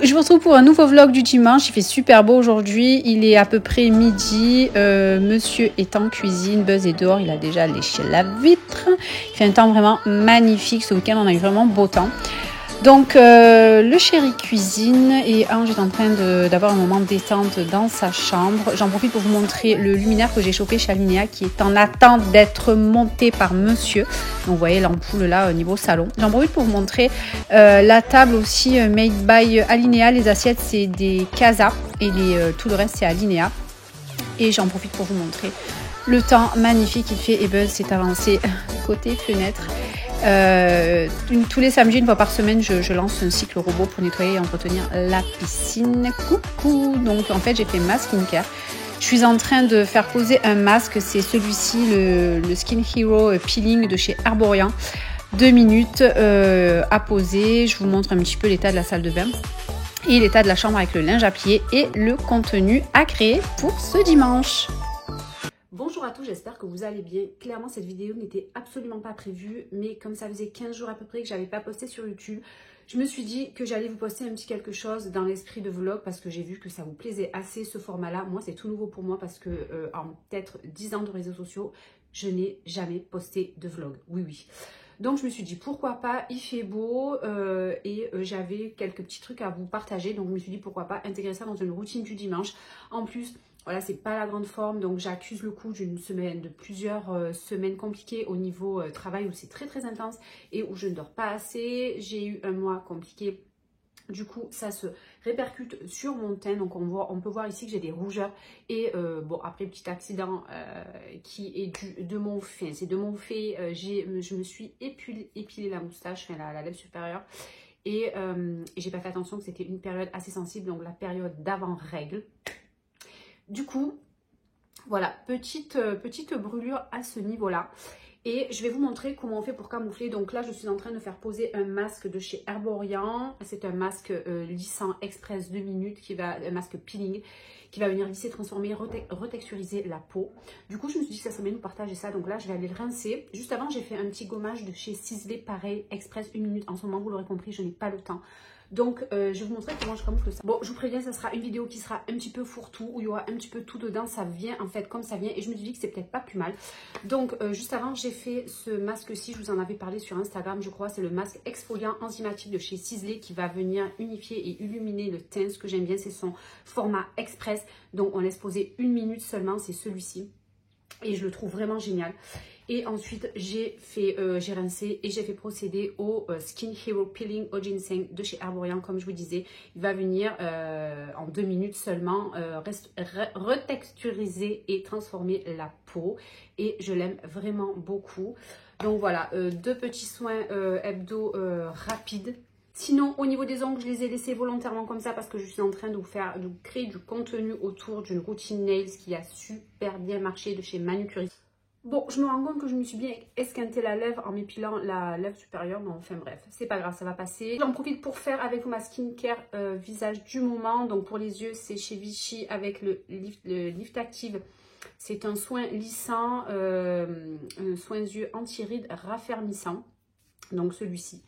je vous retrouve pour un nouveau vlog du dimanche. Il fait super beau aujourd'hui, il est à peu près midi. Monsieur est en cuisine, Buzz est dehors, il a déjà léché la vitre. Il fait un temps vraiment magnifique, ce week-end on a eu vraiment beau temps. Donc le chéri cuisine et Ange est en train d'avoir un moment de détente dans sa chambre. J'en profite pour vous montrer le luminaire que j'ai chopé chez Alinea qui est en attente d'être monté par monsieur. Donc vous voyez l'ampoule là au niveau salon. J'en profite pour vous montrer la table aussi made by Alinea. Les assiettes c'est des Casa et tout le reste c'est Alinea. Et j'en profite pour vous montrer le temps magnifique qu'il fait et Buzz s'est avancé côté fenêtre. Tous les samedis, une fois par semaine, je lance un cycle robot pour nettoyer et entretenir la piscine. Coucou! Donc en fait, j'ai fait ma skincare. Je suis en train de faire poser un masque. C'est celui-ci, le Skin Hero Peeling de chez Herborian. 2 minutes à poser. Je vous montre un petit peu l'état de la salle de bain et l'état de la chambre avec le linge à plier et le contenu à créer pour ce dimanche. Bonjour à tous, j'espère que vous allez bien. Clairement, cette vidéo n'était absolument pas prévue, mais comme ça faisait 15 jours à peu près que j'avais pas posté sur YouTube, je me suis dit que j'allais vous poster un petit quelque chose dans l'esprit de vlog parce que j'ai vu que ça vous plaisait assez ce format-là. Moi, c'est tout nouveau pour moi parce que en peut-être 10 ans de réseaux sociaux, je n'ai jamais posté de vlog. Oui. Donc, je me suis dit pourquoi pas, il fait beau et j'avais quelques petits trucs à vous partager. Donc, je me suis dit pourquoi pas intégrer ça dans une routine du dimanche. En plus, voilà, c'est pas la grande forme, donc j'accuse le coup d'une semaine, de plusieurs semaines compliquées au niveau travail où c'est très intense et où je ne dors pas assez. J'ai eu un mois compliqué, du coup ça se répercute sur mon teint, donc on peut voir ici que j'ai des rougeurs et bon après petit accident qui est dû de mon fait, c'est de mon fait, je me suis épilé la moustache, enfin la lèvre supérieure. Et j'ai pas fait attention que c'était une période assez sensible, donc la période d'avant règle. Du coup, voilà, petite brûlure à ce niveau-là. Et je vais vous montrer comment on fait pour camoufler. Donc là, je suis en train de faire poser un masque de chez Herborian. C'est un masque lissant express 2 minutes, un masque peeling, qui va venir lisser, transformer, retexturiser la peau. Du coup, je me suis dit que ça serait bien de partager ça. Donc là, je vais aller le rincer. Juste avant, j'ai fait un petit gommage de chez Sisley, pareil, express 1 minute. En ce moment, vous l'aurez compris, je n'ai pas le temps. Donc, je vais vous montrer comment je camoufle ça. Bon, je vous préviens, ça sera une vidéo qui sera un petit peu fourre-tout, où il y aura un petit peu tout dedans. Ça vient, en fait, comme ça vient. Et je me dis que c'est peut-être pas plus mal. Donc, juste avant, j'ai fait ce masque-ci. Je vous en avais parlé sur Instagram, je crois. C'est le masque exfoliant enzymatique de chez Sisley qui va venir unifier et illuminer le teint. Ce que j'aime bien, c'est son format express. Donc, on laisse poser 1 minute seulement. C'est celui-ci. Et je le trouve vraiment génial. Et ensuite, j'ai rincé et j'ai fait procéder au Skin Hero Peeling au Ginseng de chez Herborian. Comme je vous disais, il va venir en 2 minutes seulement retexturiser et transformer la peau. Et je l'aime vraiment beaucoup. Donc voilà, 2 petits soins hebdo rapides. Sinon, au niveau des ongles, je les ai laissés volontairement comme ça parce que je suis en train de créer du contenu autour d'une routine nails qui a super bien marché de chez Manucurie. Bon, je me rends compte que je me suis bien esquinté la lèvre en m'épilant la lèvre supérieure. Mais enfin bref, c'est pas grave, ça va passer. J'en profite pour faire avec vous ma skincare visage du moment. Donc pour les yeux, c'est chez Vichy avec le Lift Active. C'est un soin lissant, un soin yeux anti-rides raffermissant. Donc celui-ci.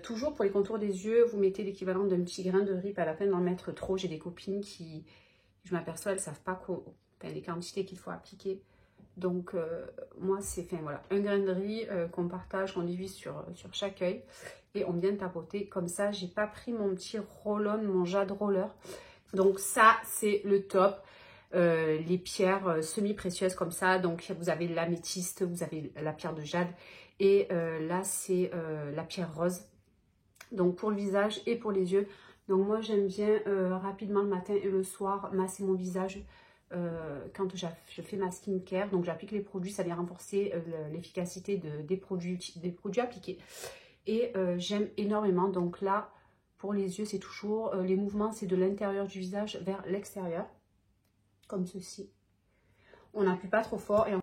Toujours pour les contours des yeux, vous mettez l'équivalent d'un petit grain de riz, pas la peine d'en mettre trop. J'ai des copines qui, je m'aperçois, elles savent pas les quantités qu'il faut appliquer. Donc moi c'est voilà, un grain de riz qu'on partage, qu'on divise sur chaque œil et on vient tapoter comme ça. J'ai pas pris mon petit roll-on, mon jade roller. Donc ça c'est le top. Les pierres semi-précieuses comme ça, donc vous avez l'améthyste, vous avez la pierre de jade et là c'est la pierre rose, donc pour le visage et pour les yeux. Donc moi j'aime bien rapidement le matin et le soir masser mon visage quand je fais ma skincare. Donc j'applique les produits, ça vient renforcer l'efficacité des produits appliqués et j'aime énormément. Donc là pour les yeux c'est toujours les mouvements, c'est de l'intérieur du visage vers l'extérieur comme ceci. On n'appuie pas trop fort et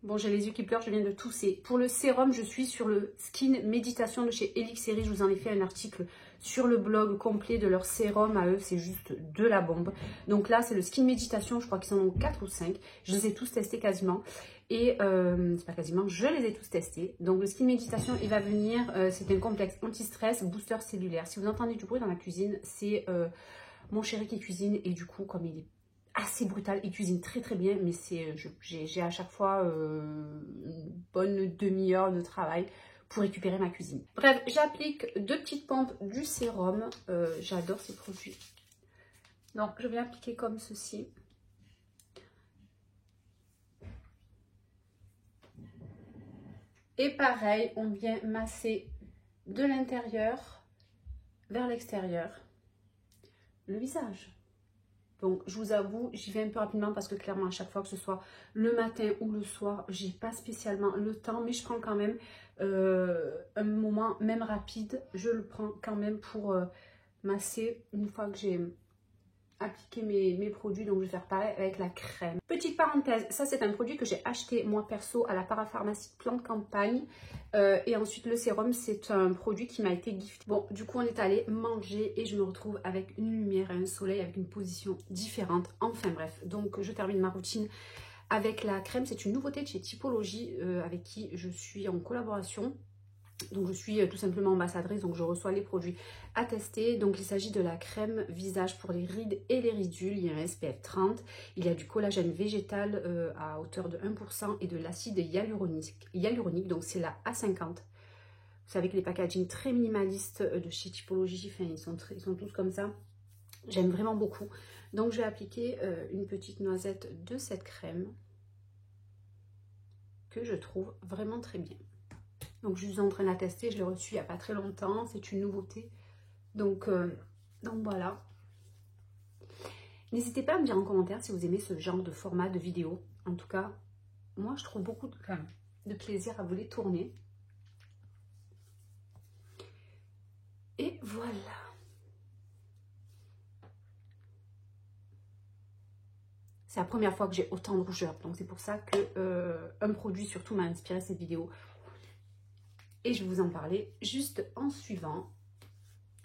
Bon, j'ai les yeux qui pleurent, je viens de tousser. Pour le sérum, je suis sur le Skin Méditation de chez Elixir. Je vous en ai fait un article sur le blog complet de leur sérum à eux. C'est juste de la bombe. Donc là, c'est le Skin Méditation. Je crois qu'ils en ont 4 ou 5. Je les ai tous testés quasiment. Et c'est pas quasiment, je les ai tous testés. Donc le Skin Méditation, il va venir, c'est un complexe anti-stress, booster cellulaire. Si vous entendez du bruit dans la cuisine, c'est mon chéri qui cuisine. Et du coup, comme il est assez brutal, il cuisine très très bien, mais c'est j'ai à chaque fois une bonne demi-heure de travail pour récupérer ma cuisine. Bref, j'applique 2 petites pompes du sérum. J'adore ces produits. Donc je vais appliquer comme ceci. Et pareil, on vient masser de l'intérieur vers l'extérieur le visage. Donc, je vous avoue, j'y vais un peu rapidement parce que clairement, à chaque fois, que ce soit le matin ou le soir, j'ai pas spécialement le temps. Mais je prends quand même un moment, même rapide, je le prends quand même pour masser une fois que j'ai appliqué mes produits. Donc, je vais faire pareil avec la crème. Petite parenthèse, ça, c'est un produit que j'ai acheté, moi, perso, à la parapharmacie Plante Campagne. Et ensuite, le sérum, c'est un produit qui m'a été gifté. Bon, du coup, on est allé manger et je me retrouve avec une lumière et un soleil avec une position différente. Enfin, bref. Donc, je termine ma routine avec la crème. C'est une nouveauté de chez Typologie avec qui je suis en collaboration. Donc je suis tout simplement ambassadrice, donc je reçois les produits à tester. Donc il s'agit de la crème visage pour les rides et les ridules. Il y a un SPF 30, il y a du collagène végétal à hauteur de 1% et de l'acide hyaluronique, donc c'est la A50. Vous savez que les packaging très minimalistes de chez Typologie, enfin, ils sont tous comme ça. J'aime vraiment beaucoup. Donc je vais appliquer une petite noisette de cette crème que je trouve vraiment très bien. Donc je suis en train de la tester, je l'ai reçue il n'y a pas très longtemps, c'est une nouveauté. Donc voilà. N'hésitez pas à me dire en commentaire si vous aimez ce genre de format de vidéo. En tout cas, moi je trouve beaucoup de plaisir à vous les tourner. Et voilà. C'est la première fois que j'ai autant de rougeur, donc c'est pour ça que un produit surtout m'a inspiré cette vidéo. Et je vais vous en parler juste en suivant.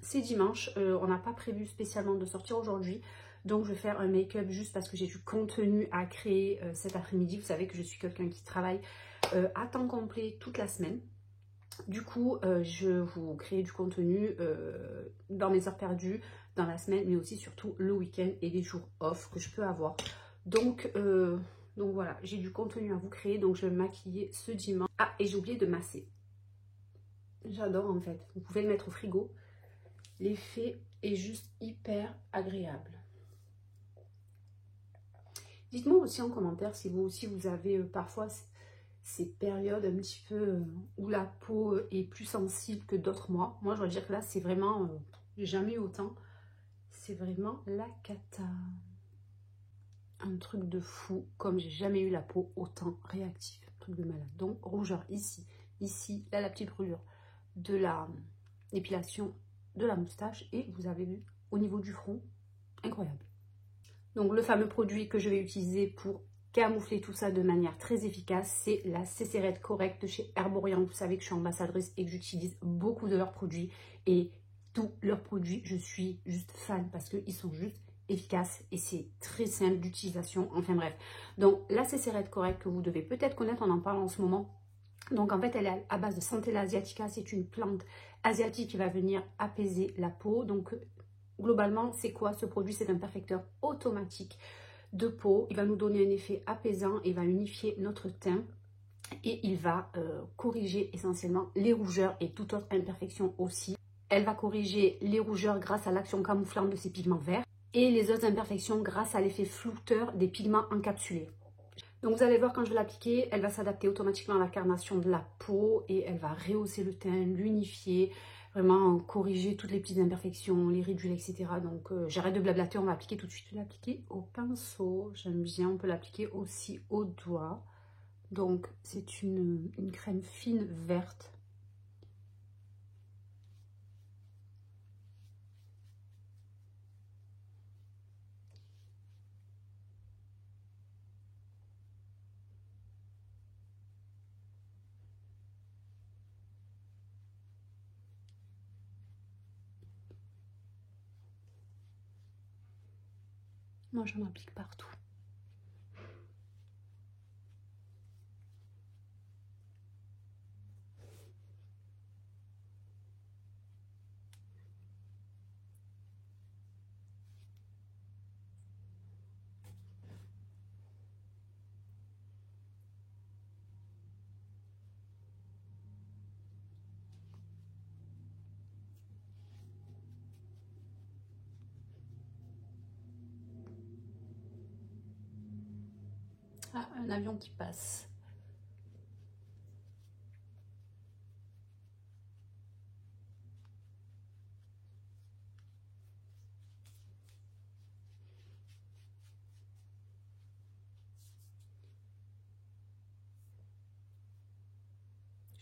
C'est dimanche, on n'a pas prévu spécialement de sortir aujourd'hui. Donc je vais faire un make-up juste parce que j'ai du contenu à créer cet après-midi. Vous savez que je suis quelqu'un qui travaille à temps complet toute la semaine. Du coup, je vous crée du contenu dans mes heures perdues, dans la semaine, mais aussi surtout le week-end et les jours off que je peux avoir. Donc voilà, j'ai du contenu à vous créer, donc je vais me maquiller ce dimanche. Ah, et j'ai oublié de masser. J'adore en fait. Vous pouvez le mettre au frigo. L'effet est juste hyper agréable. Dites-moi aussi en commentaire si vous aussi vous avez parfois ces périodes un petit peu où la peau est plus sensible que d'autres mois. Moi, je dois dire que là, c'est vraiment... j'ai jamais eu autant. C'est vraiment la cata. Un truc de fou, comme j'ai jamais eu la peau autant réactive. Un truc de malade. Donc, rougeur ici. Ici, là, la petite brûlure de l'épilation de la moustache. Et vous avez vu, au niveau du front, incroyable. Donc, le fameux produit que je vais utiliser pour camoufler tout ça de manière très efficace, c'est la Cécérette Correct de chez Herborian. Vous savez que je suis ambassadrice et que j'utilise beaucoup de leurs produits. Et tous leurs produits, je suis juste fan parce qu'ils sont juste efficaces et c'est très simple d'utilisation. Enfin bref. Donc, la Cécérette Correct que vous devez peut-être connaître, on en parle en ce moment. Donc en fait, elle est à base de Centella asiatica. C'est une plante asiatique qui va venir apaiser la peau. Donc globalement, c'est quoi ce produit? C'est un perfecteur automatique de peau. Il va nous donner un effet apaisant, il va unifier notre teint et il va corriger essentiellement les rougeurs et toute autre imperfection aussi. Elle va corriger les rougeurs grâce à l'action camouflante de ses pigments verts et les autres imperfections grâce à l'effet flouteur des pigments encapsulés. Donc vous allez voir, quand je vais l'appliquer, elle va s'adapter automatiquement à la carnation de la peau et elle va rehausser le teint, l'unifier, vraiment corriger toutes les petites imperfections, les ridules, etc. Donc j'arrête de blablater, on va appliquer tout de suite. Je vais l'appliquer au pinceau, j'aime bien, on peut l'appliquer aussi au doigt. Donc c'est une crème fine verte. Moi, j'en applique partout. Ah, un avion qui passe.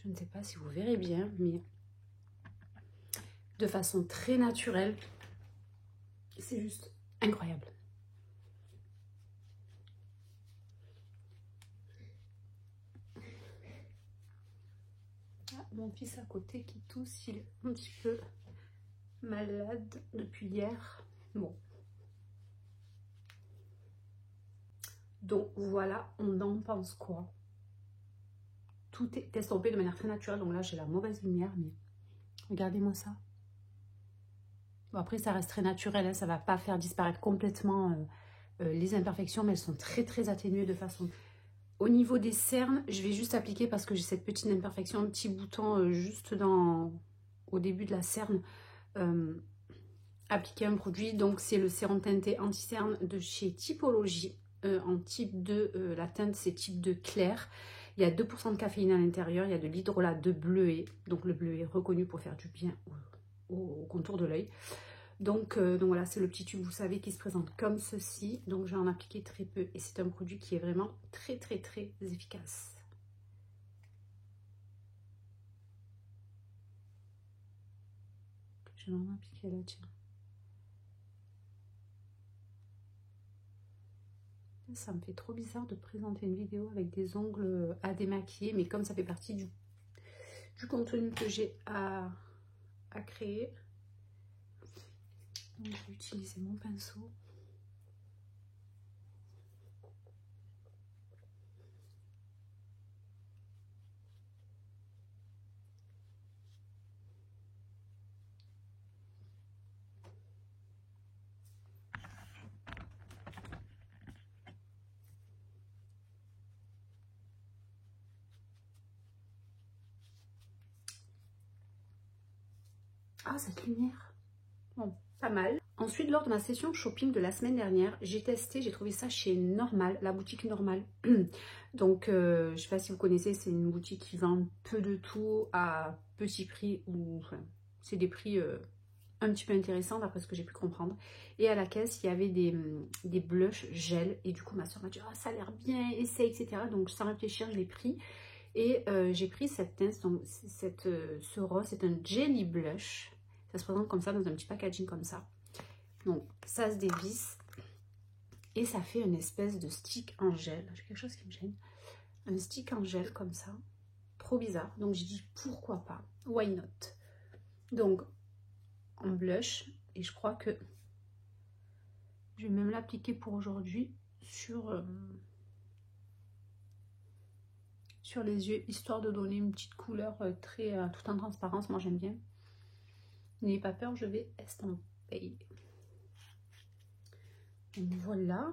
Je ne sais pas si vous verrez bien, mais de façon très naturelle, c'est juste incroyable. Ah, mon fils à côté qui tousse, il est un petit peu malade depuis hier. Bon. Donc voilà, on en pense quoi? Tout est estompé de manière très naturelle. Donc là, j'ai la mauvaise lumière, mais regardez-moi ça. Bon, après, ça reste très naturel. Hein, ça ne va pas faire disparaître complètement les imperfections, mais elles sont très, très atténuées de façon... Au niveau des cernes, je vais juste appliquer parce que j'ai cette petite imperfection, un petit bouton juste au début de la cerne. Appliquer un produit. Donc, c'est le sérum teinté anti-cerne de chez Typologie. En type 2, la teinte, c'est type 2 clair. Il y a 2% de caféine à l'intérieur, il y a de l'hydrolat de bleuet. Donc le bleuet reconnu pour faire du bien au contour de l'œil. Donc voilà, c'est le petit tube, vous savez, qui se présente comme ceci. Donc je vais en appliquer très peu et c'est un produit qui est vraiment très très très efficace. Je vais en appliquer là, tiens. Ça me fait trop bizarre de présenter une vidéo avec des ongles à démaquiller, mais comme ça fait partie du contenu que j'ai à créer, donc je vais utiliser mon pinceau. Ah, cette lumière. Bon, pas mal. Ensuite, lors de ma session shopping de la semaine dernière, j'ai testé, j'ai trouvé ça chez Normal, la boutique Normal. Donc, je ne sais pas si vous connaissez, c'est une boutique qui vend peu de tout à petit prix. Ou enfin, c'est des prix un petit peu intéressants d'après ce que j'ai pu comprendre. Et à la caisse, il y avait des blushs gel. Et du coup, ma soeur m'a dit, ah, ça a l'air bien, essaye, etc. Donc, sans réfléchir, je l'ai pris. Et j'ai pris cette teinte, donc ce rose, c'est un jelly blush. Ça se présente comme ça, dans un petit packaging comme ça. Donc, ça se dévisse. Et ça fait une espèce de stick en gel. J'ai quelque chose qui me gêne. Un stick en gel comme ça. Trop bizarre. Donc, j'ai dit, pourquoi pas? Why not? Donc, en blush. Et je crois que je vais même l'appliquer pour aujourd'hui sur les yeux, histoire de donner une petite couleur très tout en transparence. Moi, j'aime bien. N'ayez pas peur, je vais estomper. Donc voilà,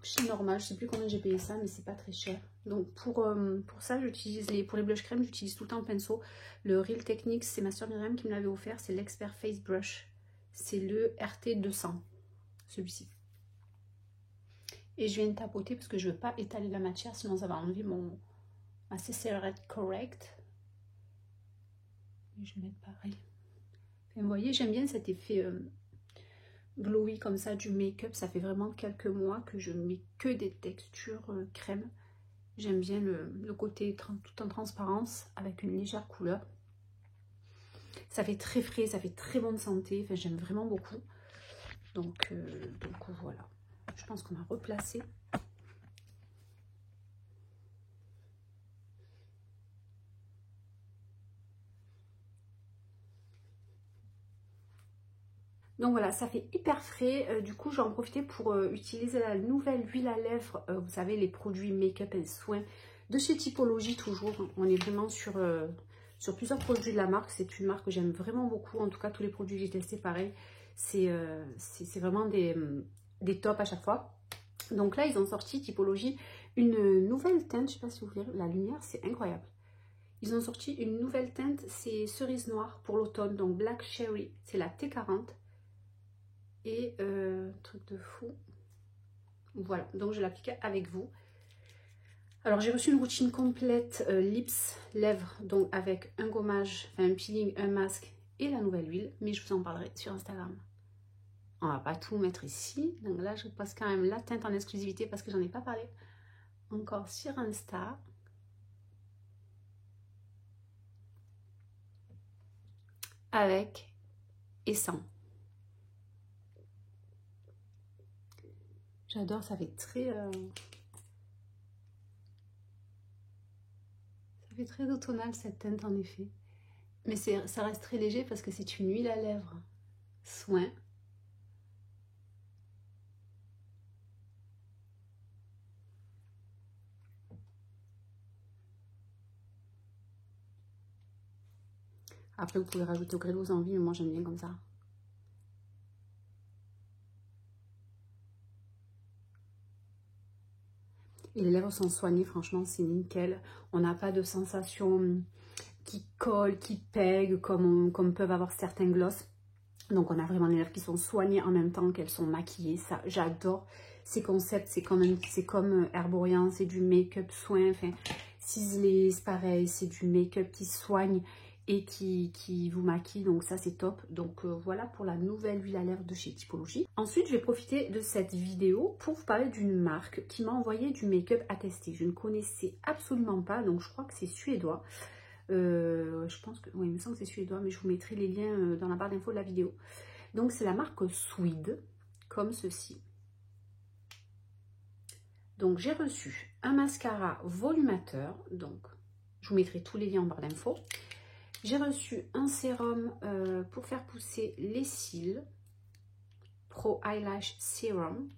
chez Normal, je sais plus combien j'ai payé ça, mais c'est pas très cher. Donc pour ça, j'utilise pour les blush crème, j'utilise tout le temps le pinceau. Le Real Techniques, c'est ma soeur Myriam qui me l'avait offert, c'est l'Expert Face Brush. C'est le RT 200, celui-ci. Et je viens de tapoter parce que je veux pas étaler la matière, sinon ça va enlever ma CCRF correct. Et je vais mettre pareil. Et vous voyez, j'aime bien cet effet glowy comme ça du make-up. Ça fait vraiment quelques mois que je mets que des textures crème. J'aime bien le côté tout en transparence avec une légère couleur. Ça fait très frais, ça fait très bonne santé. Enfin, j'aime vraiment beaucoup. Donc voilà. Je pense qu'on a replacé. Donc voilà, ça fait hyper frais. Du coup, j'en profite pour utiliser la nouvelle huile à lèvres. Vous savez, les produits make-up et soins de chez Typologie toujours. On est vraiment sur plusieurs produits de la marque. C'est une marque que j'aime vraiment beaucoup. En tout cas, tous les produits que j'ai testés, pareil. C'est vraiment des tops à chaque fois. Donc là, ils ont sorti Typologie une nouvelle teinte. Je ne sais pas si vous verrez, la lumière, c'est incroyable. Ils ont sorti une nouvelle teinte, c'est cerise noire pour l'automne. Donc Black Cherry, c'est la T40. Et truc de fou. Voilà, donc je l'applique avec vous. Alors j'ai reçu une routine complète lips, lèvres, donc avec un gommage, enfin un peeling, un masque et la nouvelle huile. Mais je vous en parlerai sur Instagram. On va pas tout mettre ici. Donc là je passe quand même la teinte en exclusivité parce que j'en ai pas parlé encore sur Insta. Avec et sans. J'adore, ça fait très... ça fait très automnal cette teinte en effet. Mais ça reste très léger parce que c'est une huile à lèvres soin. Après vous pouvez rajouter au gré de vos envies, mais moi j'aime bien comme ça. Et les lèvres sont soignées, franchement, c'est nickel. On n'a pas de sensation qui colle, qui pègue, comme peuvent avoir certains gloss. Donc, on a vraiment les lèvres qui sont soignées en même temps qu'elles sont maquillées. Ça, j'adore ces concepts. C'est comme Herborian, c'est du make-up soin. Enfin, Sisley, c'est pareil, c'est du make-up qui soigne et qui vous maquille, donc ça c'est top. Donc voilà pour la nouvelle huile à lèvres de chez Typologie. Ensuite je vais profiter de cette vidéo pour vous parler d'une marque qui m'a envoyé du make-up à tester. Je ne connaissais absolument pas, donc je crois que c'est suédois. Je pense que, oui, il me semble que c'est suédois, mais je vous mettrai les liens dans la barre d'infos de la vidéo. Donc c'est la marque Swede, comme ceci. Donc j'ai reçu un mascara volumateur, donc je vous mettrai tous les liens en barre d'infos. J'ai reçu un sérum pour faire pousser les cils, Pro Eyelash Serum.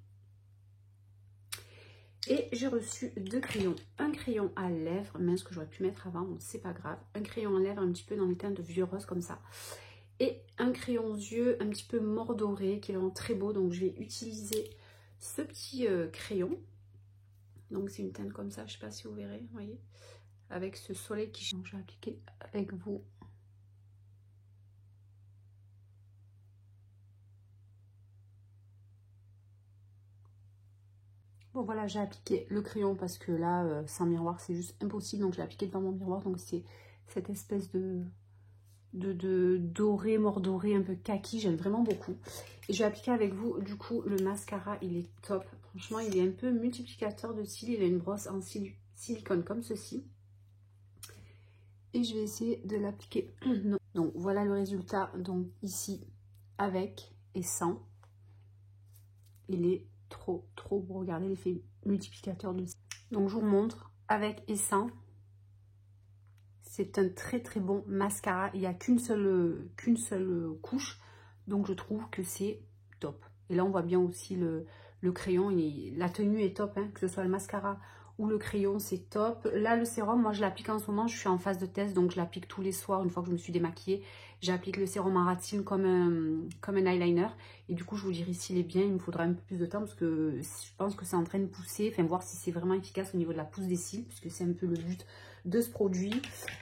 Et j'ai reçu deux crayons. Un crayon à lèvres, mince que j'aurais pu mettre avant, donc c'est pas grave. Un crayon à lèvres un petit peu dans les teintes de vieux rose comme ça. Et un crayon aux yeux un petit peu mordoré qui est vraiment très beau. Donc je vais utiliser ce petit crayon. Donc c'est une teinte comme ça, je sais pas si vous verrez, vous voyez. Avec ce soleil qui change, je vais appliquer avec vous. Bon voilà, j'ai appliqué le crayon parce que là, sans miroir, c'est juste impossible. Donc je l'ai appliqué devant mon miroir. Donc c'est cette espèce de doré, mordoré, un peu kaki. J'aime vraiment beaucoup. Et je vais appliquer avec vous, du coup, le mascara. Il est top. Franchement, il est un peu multiplicateur de cils. Il a une brosse en silicone comme ceci. Et je vais essayer de l'appliquer. Donc voilà le résultat. Donc ici, avec et sans. Il est trop beau. Regardez l'effet multiplicateur de cils. Donc je vous montre avec et sans. C'est un très bon mascara. Il n'y a qu'une seule couche. Donc je trouve que c'est top. Et là on voit bien aussi le crayon. La tenue est top. Hein, que ce soit le mascara ou le crayon, c'est top. Là le sérum, moi je l'applique en ce moment. Je suis en phase de test. Donc je l'applique tous les soirs une fois que je me suis démaquillée. J'applique le sérum en ratine comme un eyeliner. Et du coup je vous dirai s'il est bien. Il me faudra un peu plus de temps parce que je pense que c'est en train de pousser. Enfin voir si c'est vraiment efficace au niveau de la pousse des cils. Puisque c'est un peu le but de ce produit.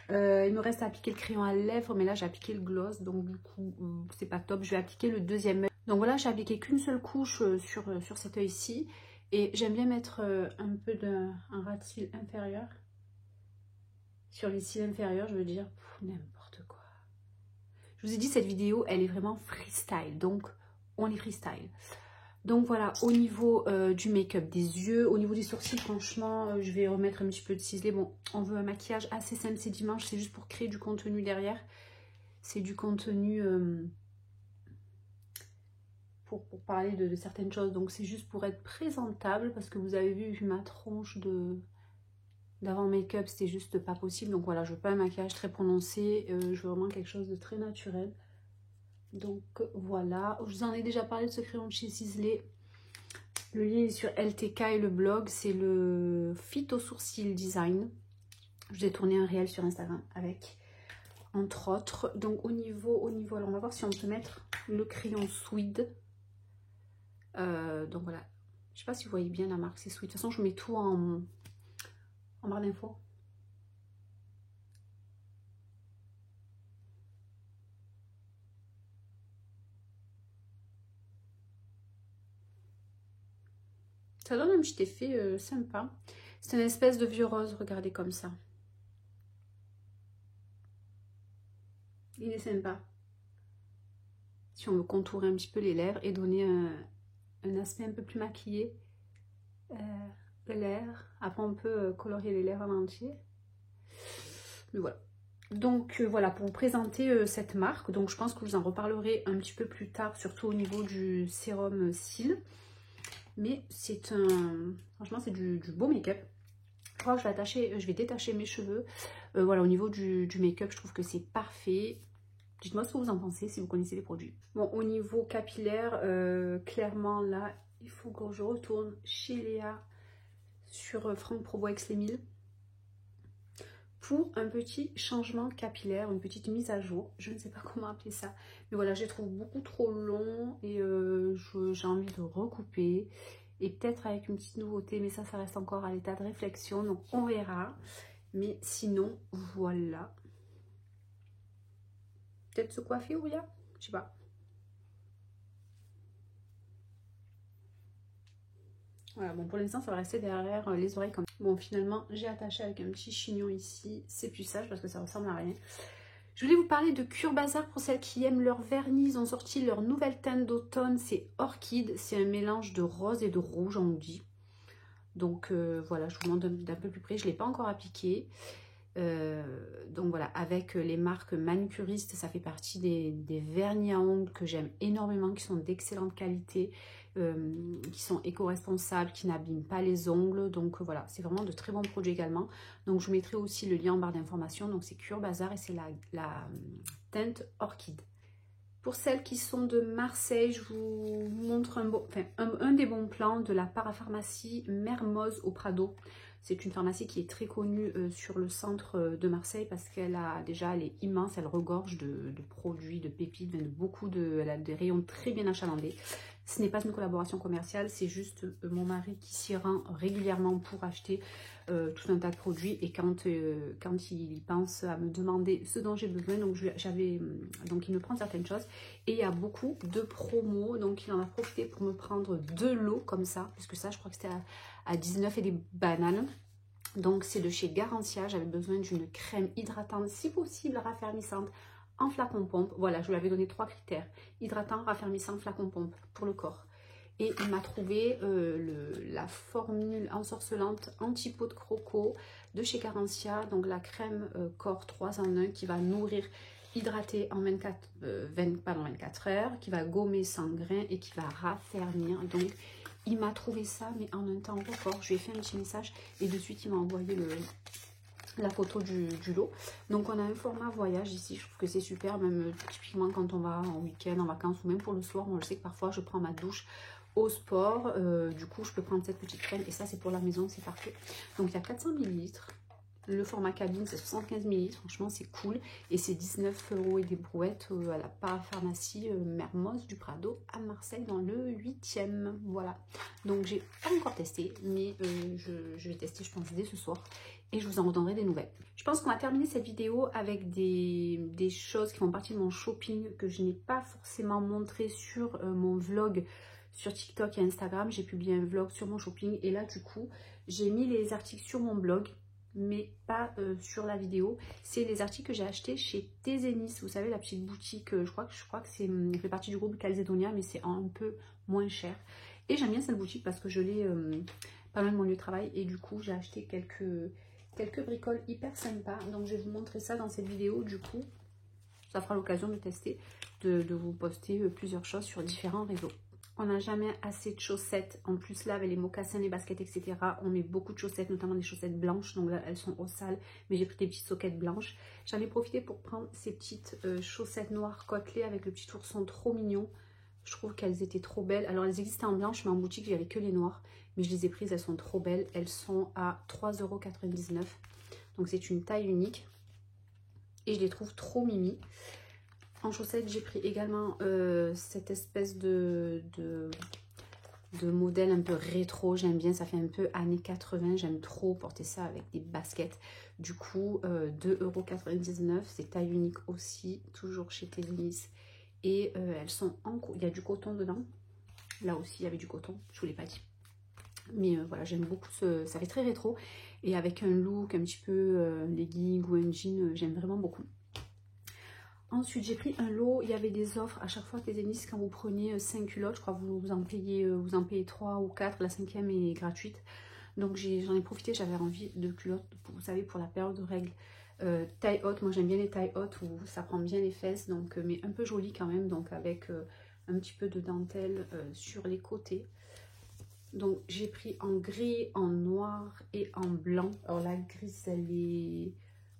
Il me reste à appliquer le crayon à lèvres, mais là j'ai appliqué le gloss, donc du coup c'est pas top. Je vais appliquer le deuxième œil. Donc voilà, j'ai appliqué qu'une seule couche sur cet œil-ci. Et j'aime bien mettre un peu un ras de cils inférieur. Sur les cils inférieurs, je veux dire, n'importe quoi. Je vous ai dit, cette vidéo, elle est vraiment freestyle, donc on est freestyle. Donc voilà, au niveau du make-up des yeux, au niveau des sourcils, franchement, je vais remettre un petit peu de ciselé. Bon, on veut un maquillage assez simple, c'est dimanche, c'est juste pour créer du contenu derrière. C'est du contenu pour parler de certaines choses. Donc c'est juste pour être présentable, parce que vous avez vu ma tronche d'avant make-up, c'était juste pas possible. Donc voilà, je veux pas un maquillage très prononcé, je veux vraiment quelque chose de très naturel. Donc voilà, je vous en ai déjà parlé de ce crayon de chez Sisley. Le lien est sur LTK et le blog, c'est le Phyto Sourcil Design. Je vous ai tourné un réel sur Instagram avec, entre autres. Donc au niveau, alors on va voir si on peut mettre le crayon Swede. Donc voilà, je sais pas si vous voyez bien la marque, c'est Swede. De toute façon, je vous mets tout en barre d'infos. Ça donne un petit effet sympa. C'est une espèce de vieux rose, regardez comme ça. Il est sympa. Si on veut contourer un petit peu les lèvres et donner un aspect un peu plus maquillé de lèvres. Après on peut colorier les lèvres en entier. Mais voilà. Donc voilà, pour vous présenter cette marque. Donc je pense que vous en reparlerez un petit peu plus tard, surtout au niveau du sérum cils. Mais c'est franchement c'est du beau make-up. Je crois que je vais détacher mes cheveux. Voilà, au niveau du make-up, je trouve que c'est parfait. Dites-moi ce que vous en pensez, si vous connaissez les produits. Bon, au niveau capillaire, clairement là, il faut que je retourne chez Léa sur Franck Probox les 1000 pour un petit changement capillaire, une petite mise à jour. Je ne sais pas comment appeler ça. Mais voilà, je les trouve beaucoup trop longs et j'ai envie de recouper. Et peut-être avec une petite nouveauté, mais ça reste encore à l'état de réflexion. Donc on verra. Mais sinon, voilà. Peut-être se coiffer ou rien, je sais pas. Voilà, bon pour l'instant ça va rester derrière les oreilles comme ça. Bon finalement j'ai attaché avec un petit chignon ici, c'est plus sage parce que ça ressemble à rien. Je voulais vous parler de Cure Bazar pour celles qui aiment leur vernis. Ils ont sorti leur nouvelle teinte d'automne, c'est Orchid, c'est un mélange de rose et de rouge on nous dit. Donc voilà, je vous montre d'un peu plus près, je ne l'ai pas encore appliqué. Donc voilà, avec les marques manucuristes, ça fait partie des vernis à ongles que j'aime énormément, qui sont d'excellente qualité, qui sont éco-responsables, qui n'abîment pas les ongles. Donc voilà, c'est vraiment de très bons produits également. Donc je vous mettrai aussi le lien en barre d'informations. Donc c'est Cure Bazar et c'est la teinte Orchid. Pour celles qui sont de Marseille, je vous montre un des bons plans de la parapharmacie Mermoz au Prado. C'est une pharmacie qui est très connue sur le centre de Marseille parce qu'elle elle est immense, elle regorge de produits, de pépites, elle a des rayons très bien achalandés. Ce n'est pas une collaboration commerciale, c'est juste mon mari qui s'y rend régulièrement pour acheter tout un tas de produits. Et quand il pense à me demander ce dont j'ai besoin, donc il me prend certaines choses. Et il y a beaucoup de promos, donc il en a profité pour me prendre 2 lots comme ça, puisque ça je crois que c'était à 19 et des bananes. Donc c'est de chez Garantia, j'avais besoin d'une crème hydratante, si possible raffermissante, en flacon pompe. Voilà, je lui avais donné 3 critères, hydratant, raffermissant, flacon pompe pour le corps. Et il m'a trouvé la formule ensorcelante anti-peau de croco de chez Garantia, donc la crème corps 3 en 1 qui va nourrir, hydrater en 24 heures, qui va gommer sans grain et qui va raffermir. Donc il m'a trouvé ça, mais en un temps record. Je lui ai fait un petit message et de suite il m'a envoyé la photo du lot. Donc on a un format voyage ici, je trouve que c'est super, même typiquement quand on va en week-end, en vacances ou même pour le soir. Moi je sais que parfois je prends ma douche au sport, du coup je peux prendre cette petite crème et ça c'est pour la maison, c'est parfait. Donc il y a 400 ml. Le format cabine, c'est 75 ml. Franchement, c'est cool. Et c'est 19 € et des brouettes à la parapharmacie Mermoz du Prado à Marseille dans le 8e. Voilà. Donc, j'ai pas encore testé, mais je vais tester, je pense, dès ce soir. Et je vous en redonnerai des nouvelles. Je pense qu'on va terminer cette vidéo avec des choses qui font partie de mon shopping que je n'ai pas forcément montré sur mon vlog sur TikTok et Instagram. J'ai publié un vlog sur mon shopping. Et là, du coup, j'ai mis les articles sur mon blog, mais pas sur la vidéo. C'est les articles que j'ai achetés chez Tezenis, vous savez, la petite boutique, je crois que c'est fait partie du groupe Calzedonia, mais c'est un peu moins cher. Et j'aime bien cette boutique parce que je l'ai pas loin de mon lieu de travail et du coup j'ai acheté quelques bricoles hyper sympas. Donc je vais vous montrer ça dans cette vidéo. Du coup ça fera l'occasion de tester, de vous poster plusieurs choses sur différents réseaux. On n'a jamais assez de chaussettes. En plus là, avec les mocassins, les baskets, etc., on met beaucoup de chaussettes, notamment des chaussettes blanches. Donc là, elles sont au sale, mais j'ai pris des petites soquettes blanches. J'en ai profité pour prendre ces petites chaussettes noires côtelées avec le petit ourson trop mignon. Je trouve qu'elles étaient trop belles. Alors elles existaient en blanche, mais en boutique, il n'y avait que les noires. Mais je les ai prises, elles sont trop belles. Elles sont à 3,99 €. Donc c'est une taille unique. Et je les trouve trop mimi. En chaussettes, j'ai pris également cette espèce de modèle un peu rétro. J'aime bien, ça fait un peu années 80. J'aime trop porter ça avec des baskets. Du coup, 2,99 €. C'est taille unique aussi, toujours chez Télémis. Et elles sont en cours. Il y a du coton dedans. Là aussi, il y avait du coton. Je ne vous l'ai pas dit. Mais voilà, j'aime beaucoup ça fait très rétro. Et avec un look un petit peu legging ou un jean, j'aime vraiment beaucoup. Ensuite, j'ai pris un lot. Il y avait des offres à chaque fois Télémis quand vous prenez 5 culottes. Je crois que vous en payez 3 ou 4. La 5e est gratuite. Donc j'en ai profité. J'avais envie de culottes, vous savez, pour la période de règles. Taille haute, moi j'aime bien les tailles hautes où ça prend bien les fesses, donc mais un peu joli quand même, donc avec un petit peu de dentelle sur les côtés. Donc j'ai pris en gris, en noir et en blanc. Alors la grise, elle est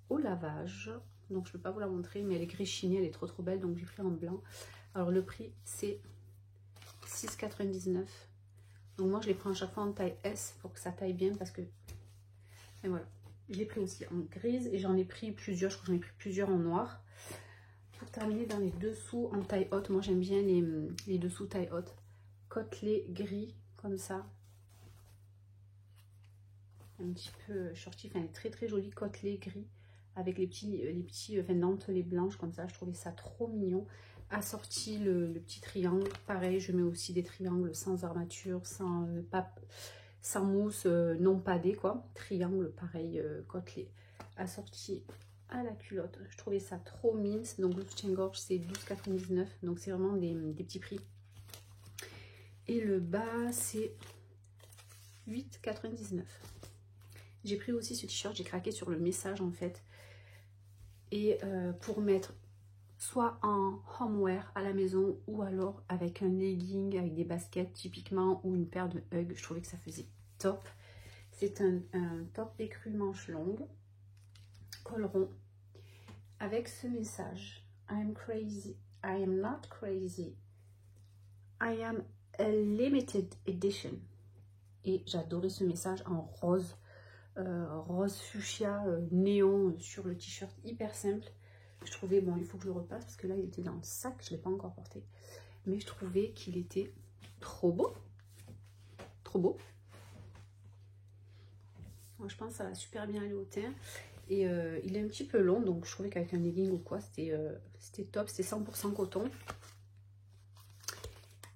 au lavage, donc je ne peux pas vous la montrer, mais elle est gris chiné, elle est trop belle, donc j'ai pris en blanc. Alors le prix c'est 6,99 €. Donc moi je les prends à chaque fois en taille S pour que ça taille bien, parce que... Et voilà. Je l'ai pris aussi en grise et j'en ai pris plusieurs. Je crois que j'en ai pris plusieurs en noir. Pour terminer, dans les dessous en taille haute, moi j'aime bien les dessous taille haute. Côtelé gris, comme ça. Un petit peu shorty, enfin très joli côtelé gris. Avec les petits dentelés blanches comme ça. Je trouvais ça trop mignon. Assorti le petit triangle. Pareil, je mets aussi des triangles sans armature, sans mousse, non padé quoi. Triangle pareil, côtelé, assorti à la culotte. Je trouvais ça trop mince. Donc le soutien-gorge c'est 12,99 €. Donc c'est vraiment des petits prix. Et le bas c'est 8,99 €. J'ai pris aussi ce t-shirt, j'ai craqué sur le message en fait. Et pour mettre soit en homeware à la maison ou alors avec un legging, avec des baskets typiquement, ou une paire de Hugg. Je trouvais que ça faisait top. C'est un top écru manche longue, col rond, avec ce message: I'm crazy, I am not crazy, I am a limited edition. Et j'adorais ce message en rose, rose fuchsia néon sur le t-shirt, hyper simple. Je trouvais, bon, il faut que je le repasse parce que là il était dans le sac, je ne l'ai pas encore porté, mais je trouvais qu'il était trop beau, trop beau. Moi, je pense que ça va super bien aller au teint. Et il est un petit peu long, donc je trouvais qu'avec un legging ou quoi, c'était top. C'est 100% coton.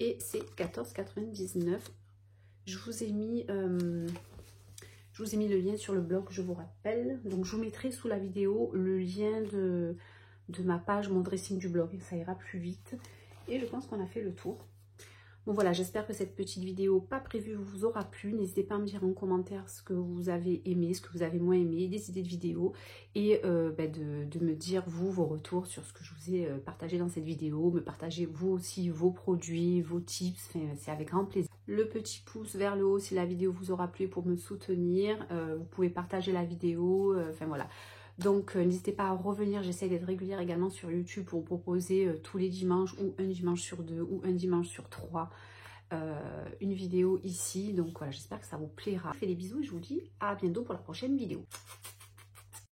Et c'est 14,99 €. Je vous ai mis le lien sur le blog, je vous rappelle. Donc je vous mettrai sous la vidéo le lien de ma page, mon dressing du blog. Ça ira plus vite. Et je pense qu'on a fait le tour. Bon voilà, j'espère que cette petite vidéo pas prévue vous aura plu. N'hésitez pas à me dire en commentaire ce que vous avez aimé, ce que vous avez moins aimé, des idées de vidéos, et de me dire vous vos retours sur ce que je vous ai partagé dans cette vidéo. Me partagez vous aussi vos produits, vos tips, enfin, c'est avec grand plaisir. Le petit pouce vers le haut si la vidéo vous aura plu pour me soutenir. Vous pouvez partager la vidéo, enfin voilà. Donc n'hésitez pas à revenir, j'essaie d'être régulière également sur YouTube pour vous proposer tous les dimanches, ou un dimanche sur 2 ou un dimanche sur 3 une vidéo ici. Donc voilà, j'espère que ça vous plaira. Je vous fais des bisous et je vous dis à bientôt pour la prochaine vidéo.